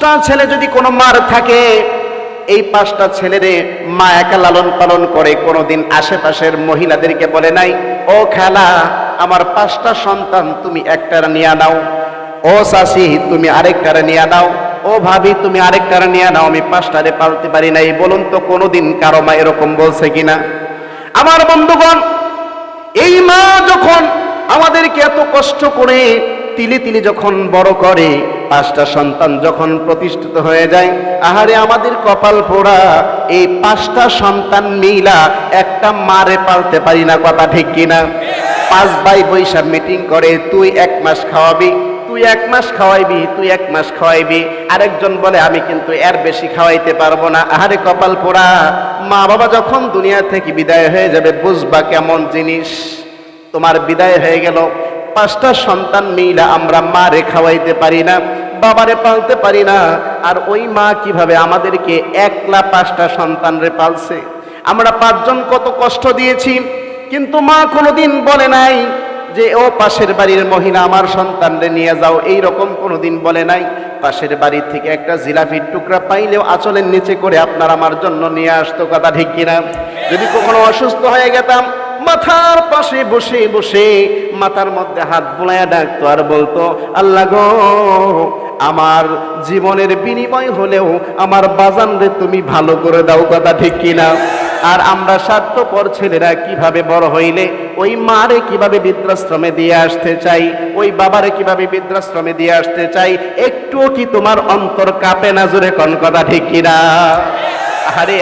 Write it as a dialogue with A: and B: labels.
A: 5টা ছেলে যদি কোনো মার থাকে, এই 5টা ছেলেরে মা একা লালন পালন করে, কোনোদিন আশেপাশের মহিলাদেরকে বলে নাই ও খালা আমার 5টা সন্তান তুমি একটার নিয়ে নাও, ও চাচি তুমি আরেকটার নিয়ে নাও, ও ভাবি তুমি আরেকটার নিয়ে নাও, আমি 5টারে পালতে পারি নাই। বলুন তো কোনোদিন কারো মা এরকম বলছে কিনা? আমার বন্ধুগণ, এই মা যখন আমাদেরকে এত কষ্ট করে তিলে তিলে যখন বড় করে, 5টা সন্তান যখন প্রতিষ্ঠিত হয়ে যায়, আহারে আমাদের কপাল পোড়া, এই 5টা সন্তান মিলা একটা মারে পালতে পারি না। কথা ঠিক কিনা? 5 ভাই বৈশাখ মিটিং করে, তুই 1 মাস খাওয়াবি, তুই 1 মাস খাওয়াইবি, তুই 1 মাস খাওয়াইবি। আরেকজন বলে আমি কিন্তু এর বেশি খাওয়াইতে পারবো না। আহারে কপাল পোড়া, মা বাবা যখন দুনিয়া থেকে বিদায় হয়ে যাবে বুঝবা কেমন জিনিস। তোমার বিদায় হয়ে গেল, 5টা সন্তান মিলা আমরা মারে খাওয়াইতে পারি না, বাবারে পালতে পারি না। আর ওই মা কিভাবে আমাদেরকে একলা 5টা সন্তানরে পালছে। আমরা 5 জন কত কষ্ট দিয়েছি, কিন্তু মা কোনোদিন বলে নাই যে ও পাশের বাড়ির মহিলা আমার সন্তানরে নিয়ে যাও, এই রকম কোনোদিন বলে নাই। পাশের বাড়ি থেকে একটা জিলাপির টুকরা পাইলেও আঁচলের নিচে করে আপনার আমার জন্য নিয়ে আসতো। কথা ঠিক কিনা? যদি কখনো অসুস্থ হয়ে গেতাম, মাথার পাশে বসে বসে মাথার মধ্যে হাত বুলাইয়া ডাকতো আর বলতো আল্লাহ গো, আমার জীবনের বিনিময় হলেও আমার বাজানরে তুমি ভালো করে দাও। কথা ঠিক কিনা? আর আমরা স্বার্থপর ছেলেরা কিভাবে বড় হইলে ওই মারে কিভাবে বৃদ্ধাশ্রমে দিয়ে আসতে চাই, ওই বাবারে কিভাবে বৃদ্ধাশ্রমে দিয়ে আসতে চাই, একটুও কি তোমার অন্তর কাঁপে না? জোরে কোন কথা ঠিক কিনা? আরে